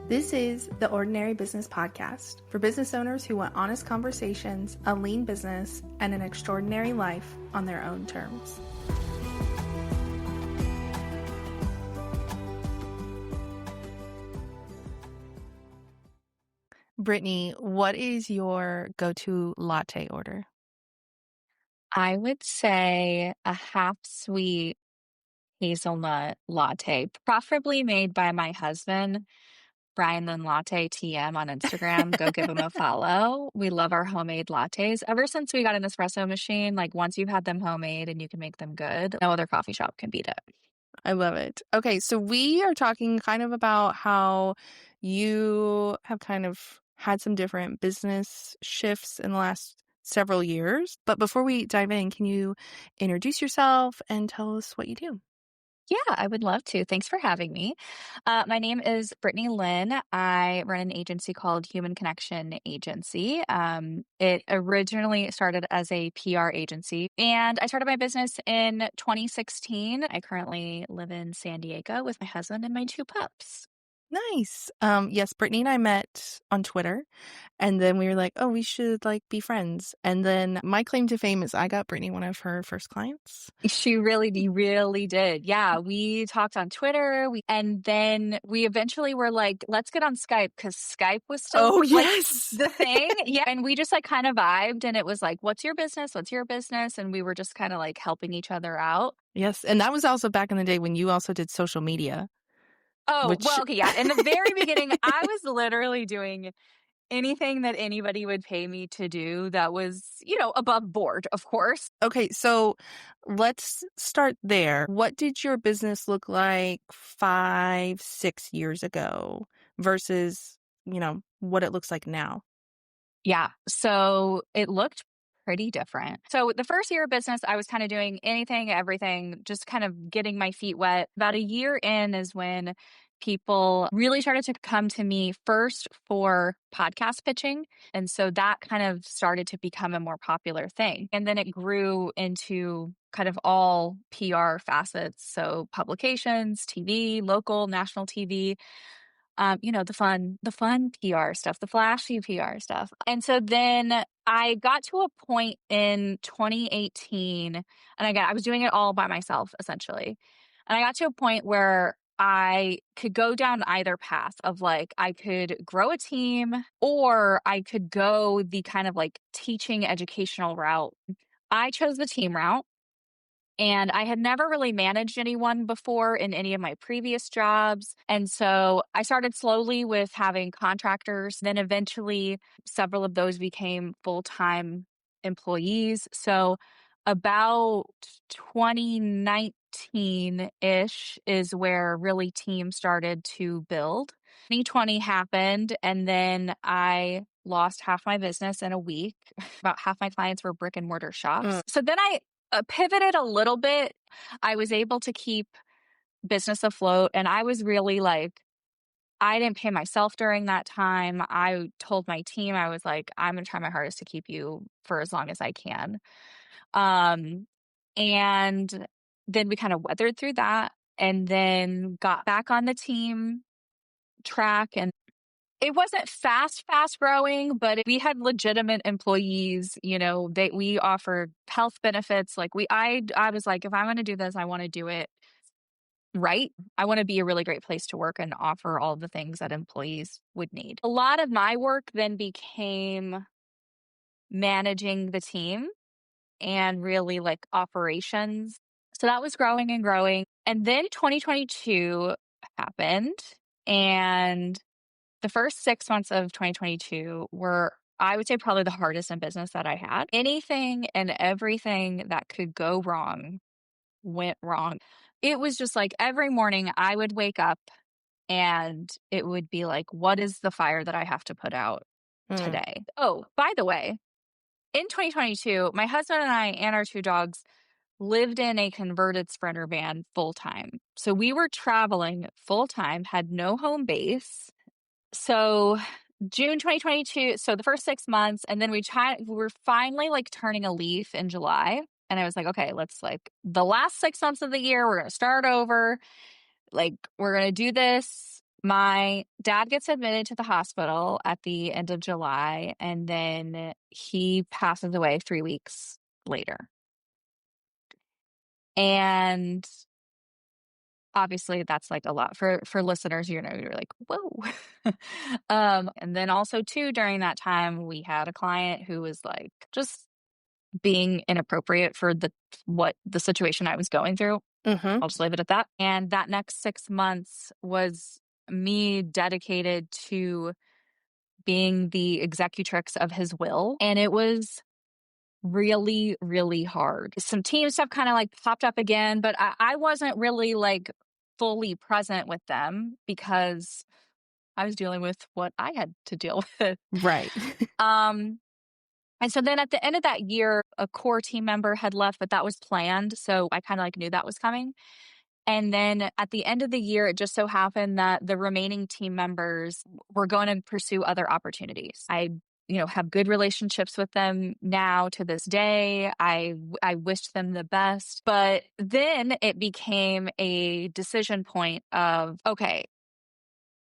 This is the Ordinary Business Podcast for business owners who want honest conversations, a lean business, and an extraordinary life on their own terms. Brittney, what is your go-to latte order? I would say a half sweet hazelnut latte, preferably made by my husband, Brian Lynn Latte TM on Instagram. Go give him a follow. We love our homemade lattes. Ever since we got an espresso machine, like once you've had them homemade and you can make them good, no other coffee shop can beat it. I love it. Okay, so we are talking kind of about how you have kind of had some different business shifts in the last several years. But before we dive in, can you introduce yourself and tell us what you do? Yeah, I would love to. Thanks for having me. My name is Brittney Lynn. I run an agency called Human Connection Agency. It originally started as a PR agency, and I started my business in 2016. I currently live in San Diego with my husband and my two pups. Nice. Yes, Brittney and I met on Twitter, and then we were like, oh, we should be friends. And then my claim to fame is I got Brittney one of her first clients. She really did. Yeah, we talked on Twitter, and then we eventually were like, let's get on Skype because Skype was still the thing. Yeah, and we just kind of vibed, and it was like, what's your business? What's your business? And we were just kind of helping each other out. Yes, and that was also back in the day when you also did social media. Oh, well, okay, yeah. In the very beginning, I was literally doing anything that anybody would pay me to do that was, above board, of course. Okay, so let's start there. What did your business look like 5, 6 years ago versus, what it looks like now? Yeah, so it looked pretty different. So the first year of business, I was kind of doing anything, everything, just kind of getting my feet wet. About a year in is when people really started to come to me first for podcast pitching. And so that kind of started to become a more popular thing. And then it grew into kind of all PR facets. So publications, TV, local, national TV. The fun PR stuff, the flashy PR stuff. And so then I got to a point in 2018, and again, I was doing it all by myself, essentially. And I got to a point where I could go down either path of I could grow a team or I could go the kind of teaching educational route. I chose the team route. And I had never really managed anyone before in any of my previous jobs. And so I started slowly with having contractors. Then eventually, several of those became full-time employees. So about 2019-ish is where really teams started to build. 2020 happened, and then I lost half my business in a week. About half my clients were brick and mortar shops. So then I pivoted a little bit. I was able to keep business afloat, and I was really I didn't pay myself during that time. I told my team, I was like, I'm going to try my hardest to keep you for as long as I can. And then we kind of weathered through that and then got back on the team track. And it wasn't fast growing, but we had legitimate employees. We offered health benefits. I was like, if I'm going to do this, I want to do it right. I want to be a really great place to work and offer all the things that employees would need. A lot of my work then became managing the team and really operations. So that was growing and growing. And then 2022 happened, and the first 6 months of 2022 were, I would say, probably the hardest in business that I had. Anything and everything that could go wrong went wrong. It was just every morning I would wake up and it would be what is the fire that I have to put out today? Oh, by the way, in 2022, my husband and I and our two dogs lived in a converted Sprinter van full time. So we were traveling full time, had no home base. So June 2022, so the first 6 months, and then we're finally turning a leaf in July. And I was like, okay, let's the last 6 months of the year, we're going to start over. We're going to do this My dad gets admitted to the hospital at the end of July, and then he passes away 3 weeks later. And obviously, that's, like, a lot for listeners, you're like, "Whoa." And then also too, during that time, we had a client who was, like, just being inappropriate for what the situation I was going through. Mhm. I'll just leave it at that. And that next 6 months was me dedicated to being the executrix of his will, and it was really, really hard. Some team stuff kinda, like, popped up again, but I wasn't really, like, fully present with them because I was dealing with what I had to deal with. Right. Um, and so then at the end of that year, a core team member had left, but that was planned, so I kinda, like, knew that was coming. And then at the end of the year, it just so happened that the remaining team members were going to pursue other opportunities. Have good relationships with them now to this day. I wished them the best. But then it became a decision point of, okay,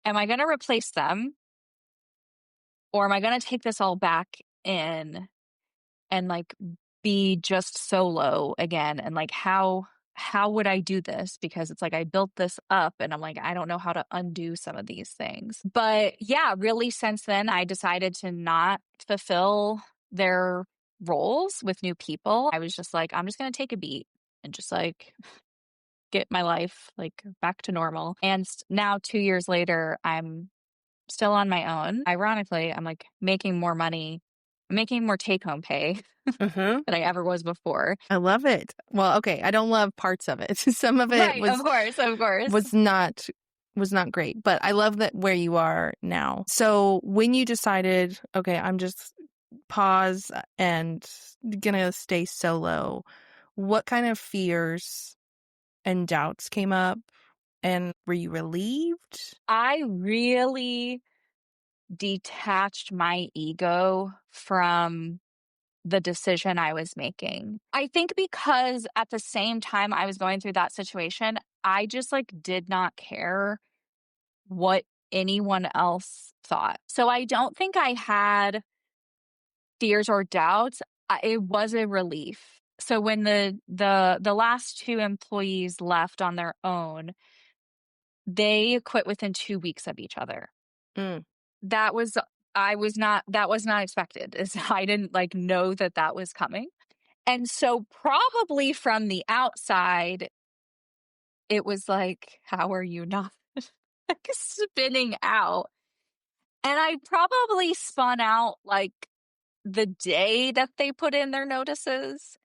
am I going to replace them or am I going to take this all back in and like be just solo again? And like how would I do this? Because it's like I built this up and I'm like, I don't know how to undo some of these things. But yeah, really since then I decided to not fulfill their roles with new people. I was just like, I'm just gonna take a beat and just like get my life like back to normal. And now 2 years later, I'm still on my own. Ironically, I'm like making more money, making more take home pay Mhm. than I ever was before. I love it. Well, okay, I don't love parts of it. Some of it Right, of course, of course. was not was not great, but I love that where you are now. So, when you decided, okay, I'm just pause and gonna stay solo, what kind of fears and doubts came up? And were you relieved? I really detached my ego from the decision I was making. I think because at the same time I was going through that situation, I just like did not care what anyone else thought. So I don't think I had fears or doubts. It was a relief. So when the last two employees left on their own, they quit within 2 weeks of each other. Mm, That was that was not expected. Is I didn't, like, know that that was coming. And so probably from the outside, it was like, "How are you not, like, spinning out?" And I probably spun out, like, the day that they put in their notices,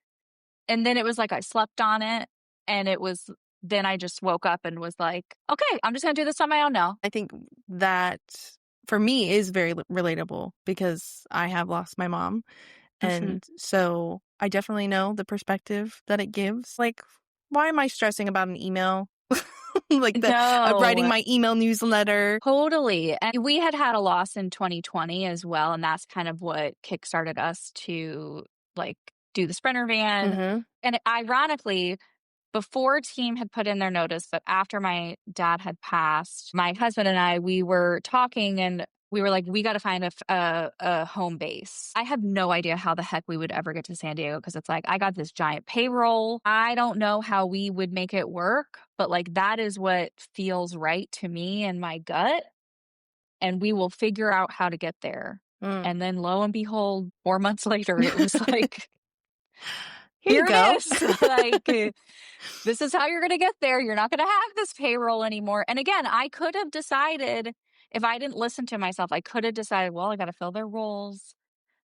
and then it was like I slept on it, and it was then I just woke up and was like, "Okay, I'm just gonna do this on my own now." I think that for me is very relatable because I have lost my mom. Mhm. And so I definitely know the perspective that it gives. Like, why am I stressing about an email? Like the writing No. my email newsletter. Totally, and we had a loss in 2020 as well, and that's kind of what kickstarted us to, like, do the Sprinter van, Mhm. and ironically, before team had put in their notice, but after my dad had passed, my husband and I, we were talking and we were like, we got to find a home base. I have no idea how the heck we would ever get to San Diego because it's like, I got this giant payroll. I don't know how we would make it work, but like that is what feels right to me and my gut. And we will figure out how to get there. Mm. And then lo and behold, 4 months later, it was like, Here you here it go. is. Like, this is how you're going to get there. You're not going to have this payroll anymore. And again, I could have decided if I didn't listen to myself, I could have decided, well, I got to fill their roles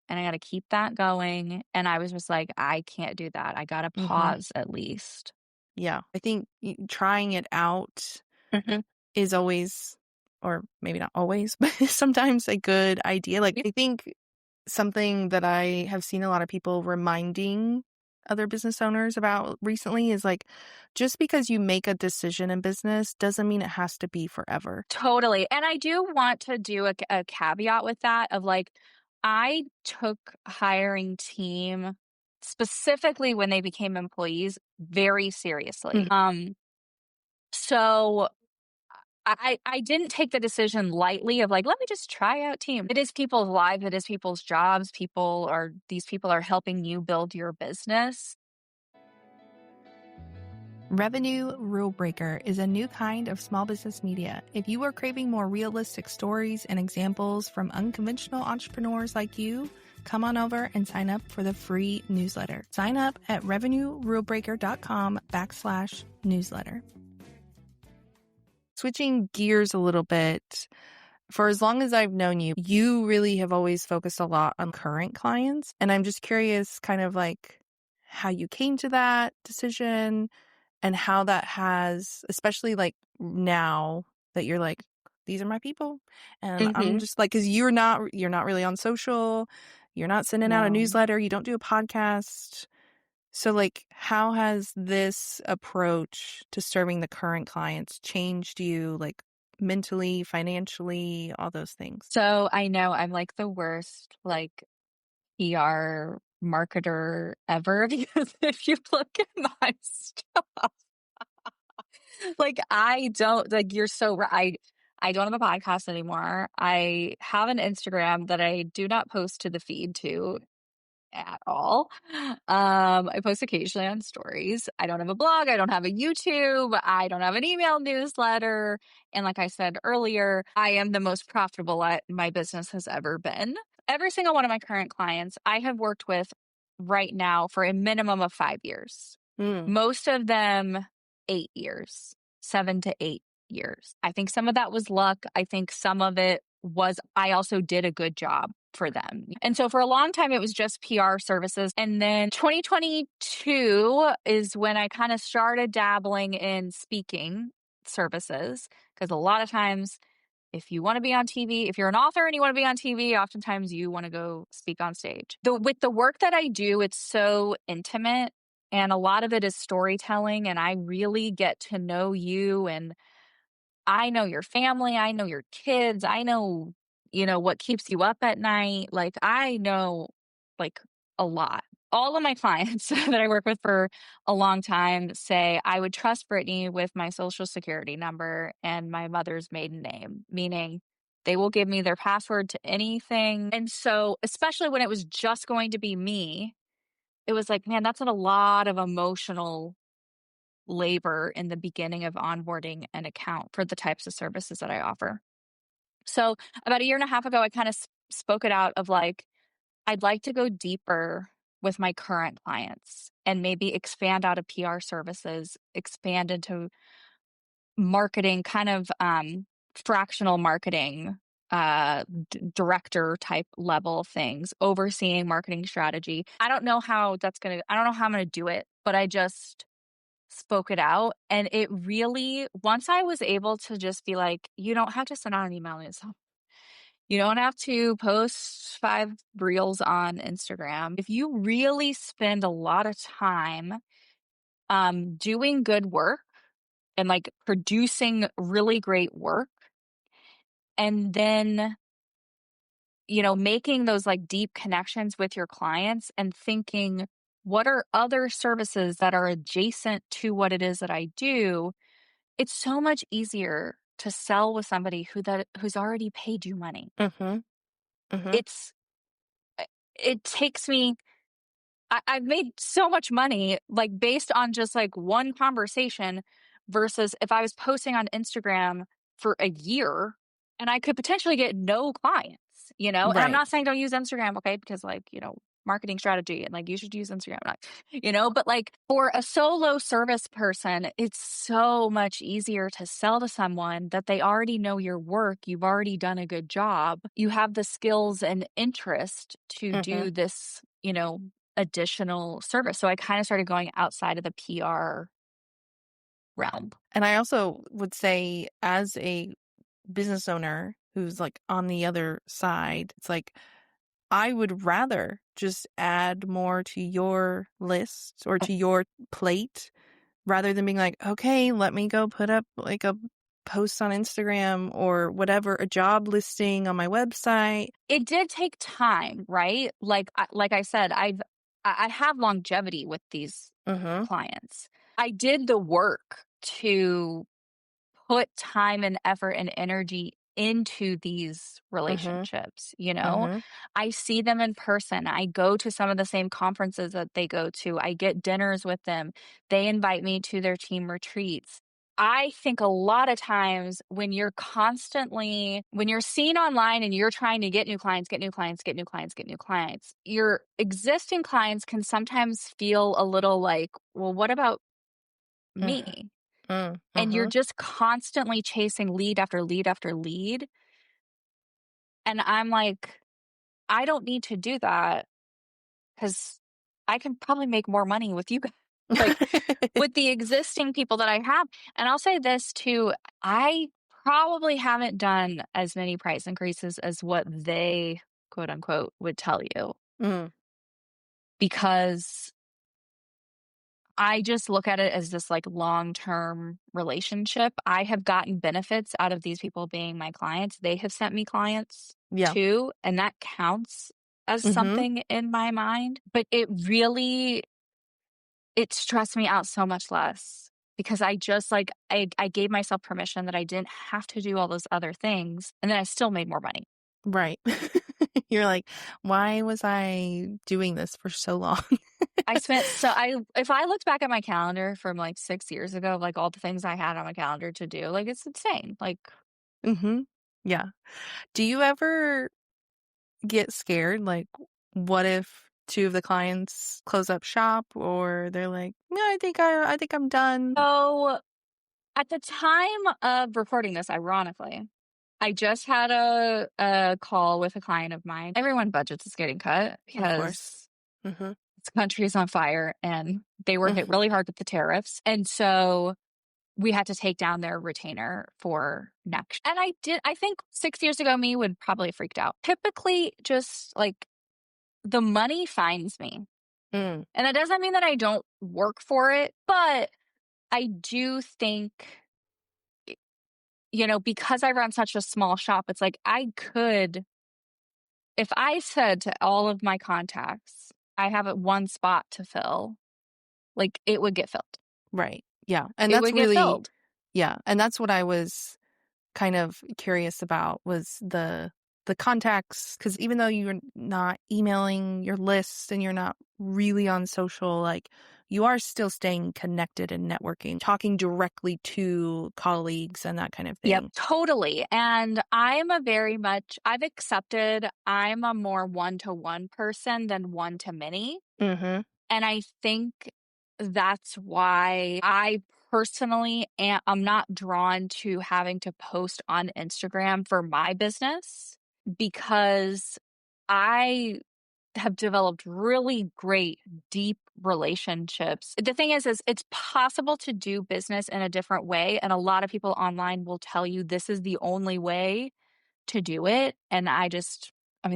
and I got to keep that going. And I was just like, I can't do that. I got to Mhm. pause at least. Yeah. I think trying it out Mhm. is always, or maybe not always, but sometimes a good idea. Like, I think something that I have seen a lot of people reminding other business owners about recently is like, just because you make a decision in business doesn't mean it has to be forever. Totally. And I do want to do a caveat with that of like, I took hiring team specifically when they became employees very seriously. Mhm. So I didn't take the decision lightly of like, let me just try out team. It is people's lives, it is people's jobs. These people are helping you build your business. Revenue Rule Breaker is a new kind of small business media. If you are craving more realistic stories and examples from unconventional entrepreneurs like you, come on over and sign up for the free newsletter. Sign up at revenuerulebreaker.com/newsletter. Switching gears a little bit, for as long as I've known you, you really have always focused a lot on current clients. And I'm just curious kind of like how you came to that decision and how that has, especially like now that you're like, these are my people. And I'm Hmm. just like, because you're not really on social, you're not sending out a No. newsletter, you don't do a podcast. So like, how has this approach to serving the current clients changed you, like mentally, financially, all those things? So I know I'm like the worst like PR marketer ever because if you look at my stuff, like I don't like you're so right. I don't have a podcast anymore. I have an Instagram that I do not post to the feed to at all. I post occasionally on stories. I don't have a blog. I don't have a YouTube. I don't have an email newsletter. And like I said earlier, I am the most profitable my business has ever been. Every single one of my current clients I have worked with right now for a minimum of 5 years. Mm. Most of them 8 years, 7 to 8 years. I think some of that was luck. I think some of it was I also did a good job for them. And so for a long time, it was just PR services. And then 2022 is when I kind of started dabbling in speaking services. Because a lot of times, if you want to be on TV, if you're an author and you want to be on TV, oftentimes you want to go speak on stage. With the work that I do, it's so intimate. And a lot of it is storytelling. And I really get to know you and I know your family, I know your kids, I know, what keeps you up at night. Like, I know, like, a lot. All of my clients that I work with for a long time say, I would trust Brittney with my social security number and my mother's maiden name, meaning they will give me their password to anything. And so, especially when it was just going to be me, it was like, man, that's a lot of emotional labor in the beginning of onboarding an account for the types of services that I offer. So, about a year and a half ago, I kind of spoke it out of like, I'd like to go deeper with my current clients and maybe expand out of PR services, expand into marketing, kind of fractional marketing, director type level things, overseeing marketing strategy. I don't know how I'm going to do it, but I just spoke it out. And it really, once I was able to just be like, you don't have to send out an email newsletter. You don't have to post 5 reels on Instagram. If you really spend a lot of time doing good work and like producing really great work, and then, making those like deep connections with your clients and thinking, what are other services that are adjacent to what it is that I do? It's so much easier to sell with somebody who's already paid you money. Mm-hmm. Mm-hmm. It's it takes me I've made so much money, like, based on just, like, one conversation versus if I was posting on Instagram for a year and I could potentially get no clients, And I'm Right. not saying don't use Instagram, okay? Because, like, marketing strategy and, like, you should use Instagram, not but, like, for a solo service person, it's so much easier to sell to someone that they already know your work, you've already done a good job, you have the skills and interest to Mm-hmm. do this, additional service. So I kind of started going outside of the PR realm. And I also would say, as a business owner who's like on the other side, it's like I would rather just add more to your list or to your plate rather than being like, okay, let me go put up like a post on Instagram or whatever, a job listing on my website. It did take time, right? Like I said, I have longevity with these Mm-hmm. clients. I did the work to put time and effort and energy into these Mhm. relationships, you know? Mhm. I see them in person. I go to some of the same conferences that they go to. I get dinners with them. They invite me to their team retreats. I think a lot of times when you're seen online and you're trying to get new clients, get new clients, get new clients, get new clients, your existing clients can sometimes feel a little like, well, what about Mhm. me? Mm. And you're Mhm. just constantly chasing lead after lead after lead. And I'm like, I don't need to do that because I can probably make more money with you guys. Like with the existing people that I have. And I'll say this too, I probably haven't done as many price increases as what they quote unquote would tell you Mm. because I just look at it as this like long-term relationship. I have gotten benefits out of these people being my clients. They have sent me clients Yeah. too, and that counts as Mhm. something in my mind. But it stressed me out so much less because I just like I gave myself permission that I didn't have to do all those other things, and then I still made more money. Right. You're like, "Why was I doing this for so long?" I if I looked back at my calendar from like 6 years ago, like all the things I had on my calendar to do, like it's insane. Like, Mhm. Yeah. Do you ever get scared? Like, what if 2 of the clients close up shop or they're like, "No, I think I'm done." so at the time of recording this, ironically, I just had a call with a client of mine. Everyone budgets is getting cut Of course. because Mhm. this country is on fire and they were hit Mhm. really hard with the tariffs. And so we had to take down their retainer for next. And I think 6 years ago, me would probably have freaked out. Typically, just like the money finds me. Mm. And that doesn't mean that I don't work for it, but I do think, because I run such a small shop, it's like I could, if I said to all of my contacts, I have one spot to fill, like it would get filled. Right. Yeah. And It that's would get really filled. yeah, and that's what I was kind of curious about was the contacts because even though you're not emailing your lists and you're not really on social, like you are still staying connected and networking, talking directly to colleagues and that kind of Yep, thing. totally. And I've accepted I'm a more one to one person than one to many. Mhm. And I think that's why I personally I'm not drawn to having to post on Instagram for my business because I have developed really great, deep relationships. The thing is it's possible to do business in a different way. And a lot of people online will tell you this is the only way to do it. And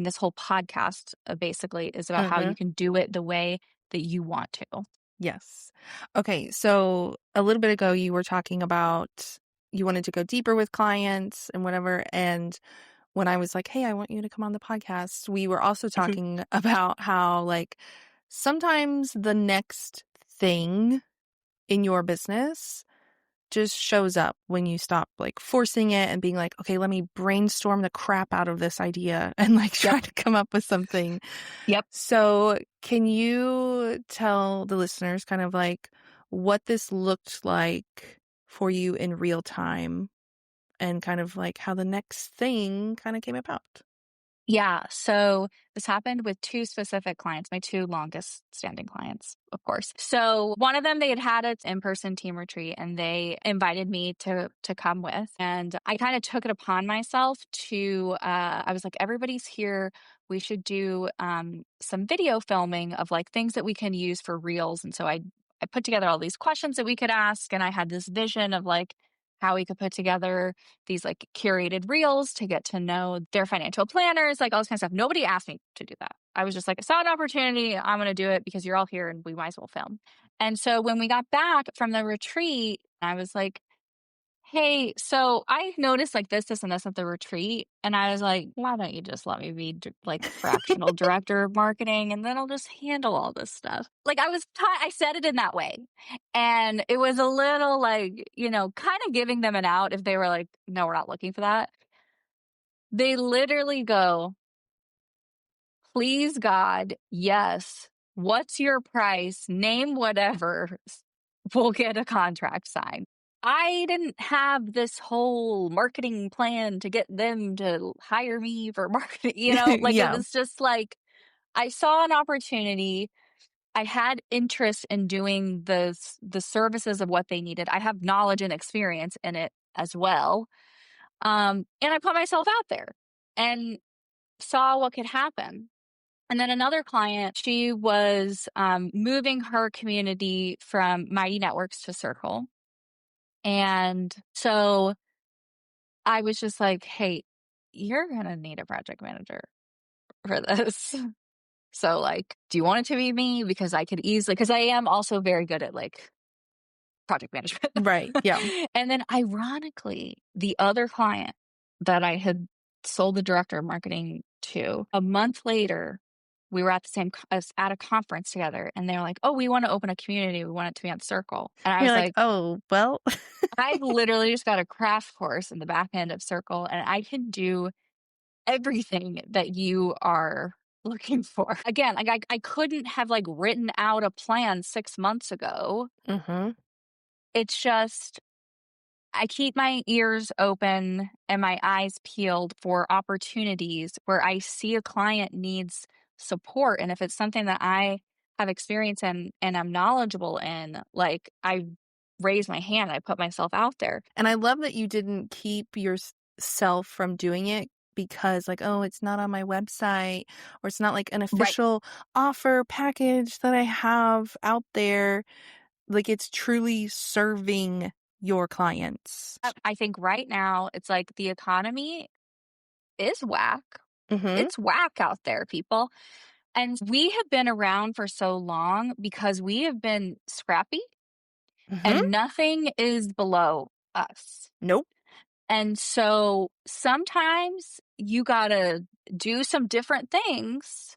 this whole podcast basically is about how you Mhm. can do it the way that you want to. Yes. Okay, so a little bit ago you were talking about you wanted to go deeper with clients and whatever and when I was like, "Hey, I want you to come on the podcast," we were also Mhm. talking about how, like, sometimes the next thing in your business just shows up when you stop, like, forcing it and being like, "Okay, let me brainstorm the crap out of this idea and, like, Yep. try to come up with something." Yep. So, can you tell the listeners kind of, like, what this looked like for you in real time and kind of, like, how the next thing kinda came about? Yeah. So this happened with two specific clients, my two longest standing clients, of course. So one of them, they had an in-person team retreat and they invited me to come with. And I kind of took it upon myself to I was like, everybody's here. We should do some video filming of like things that we can use for reels. And so I put together all these questions that we could ask. And I had this vision of like how we could put together these like curated reels to get to know their financial planners, like all this kind of stuff. Nobody asked me to do that. I was just like, I saw an opportunity. I'm going to do it because you're all here and we might as well film. And so when we got back from the retreat, I was like, "Hey, so I noticed like this, and this at the retreat." And I was like, "Why don't you just let me be like fractional director of marketing and then I'll just handle all this stuff." Like I said it in that way. And it was a little like, kind of giving them an out if they were like, "No, we're not looking for that." They literally go, "Please God, yes. What's your price? Name whatever. We'll get a contract signed." I didn't have this whole marketing plan to get them to hire me for marketing, like it Yeah. was just like I saw an opportunity. I had interest in doing the services of what they needed. I have knowledge and experience in it as well. And I put myself out there and saw what could happen. And then another client, she was moving her community from Mighty Networks to Circle. And so I was just like, "Hey, you're going to need a project manager for this." So, like, do you want it to be me? Because I could easily, because I am also very good at like project management. Right. Yeah. And then, ironically, the other client that I had sold the director of marketing to, a month later, we were at the same at a conference together, and they're like, "Oh, we want to open a community. We want it to be on Circle." And I You're was like, like, "Oh, well." "I've literally just got a crash course in the back end of Circle, and I can do everything that you are looking for." Again, like I couldn't have like written out a plan 6 months ago. Mhm. It's just I keep my ears open and my eyes peeled for opportunities where I see a client needs support. And if it's something that I have experience in and I'm knowledgeable in, like I raise my hand, I put myself out there. And I love that you didn't keep yourself from doing it because, like, "Oh, it's not on my website," or "It's not like an Right. official offer package that I have out there." Like, it's truly serving your clients. I think right now it's like the economy is whack. Mhm. It's whack out there, people. And we have been around for so long because we have been scrappy Mhm. and nothing is below us. Nope. And so sometimes you got to do some different things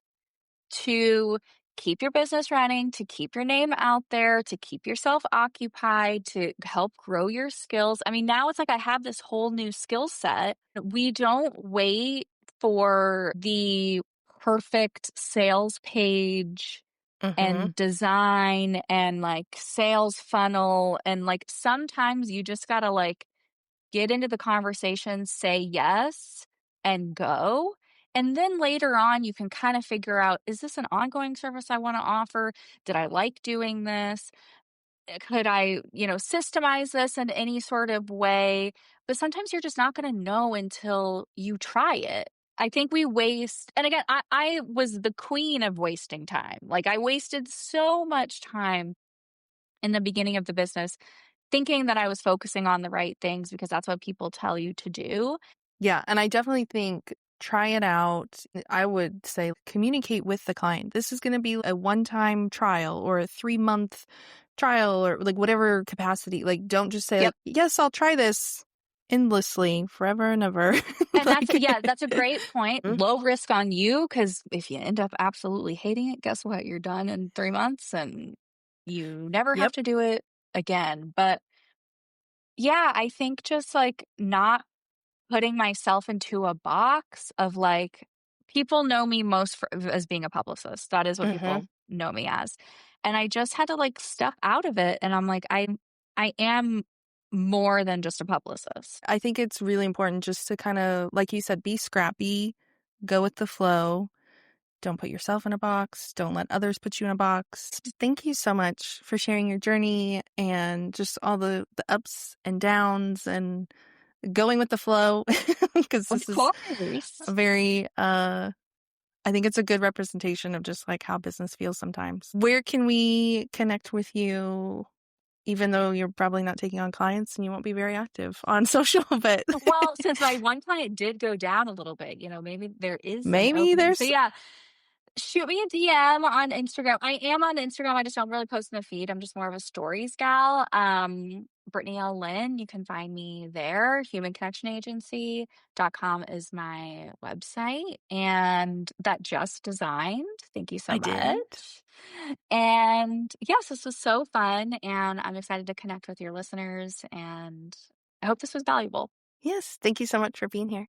to keep your business running, to keep your name out there, to keep yourself occupied, to help grow your skills. I mean, now it's like I have this whole new skill set. We don't wait for the perfect sales page Mhm. and design and like sales funnel. And like sometimes you just got to like get into the conversation, say yes, and go. And then later on, you can kind of figure out, is this an ongoing service I want to offer? Did I like doing this? Could I, systemize this in any sort of way? But sometimes you're just not going to know until you try it. I think we waste, and again, I was the queen of wasting time. Like, I wasted so much time in the beginning of the business thinking that I was focusing on the right things because that's what people tell you to do. Yeah, and I definitely think try it out. I would say communicate with the client. This is gonna be a one-time trial or a 3-month trial or, like, whatever capacity. Like, don't just say, Yep. like, "Yes, I'll try this endlessly forever and ever." And Like that's a great point. Mm. Low risk on you because if you end up absolutely hating it, guess what? You're done in 3 months and you never have Yep. to do it again. But yeah, I think just like not putting myself into a box of like people know me most as being a publicist. That is what Mhm. people know me as. And I just had to like step out of it and I'm like I am more than just a publicist. I think it's really important just to kinda, like you said, be scrappy, go with the flow. Don't put yourself in a box. Don't let others put you in a box. Thank you so much for sharing your journey and just all the ups and downs and going with the flow because Of this is a course. very I think it's a good representation of just like how business feels sometimes. Where can we connect with you even though you're probably not taking on clients and you won't be very active on social, but Well, since my one client did go down a little bit, maybe there is an maybe opening. So there's yeah, shoot me a DM on Instagram. I am on Instagram. I just don't really post in the feed. I'm just more of a stories gal. Brittney L. Lynn. You can find me there. Humanconnectionagency.com is my website. And that just designed. Thank you so I did. much. And yes, this was so fun. And I'm excited to connect with your listeners. And I hope this was valuable. Yes. Thank you so much for being here.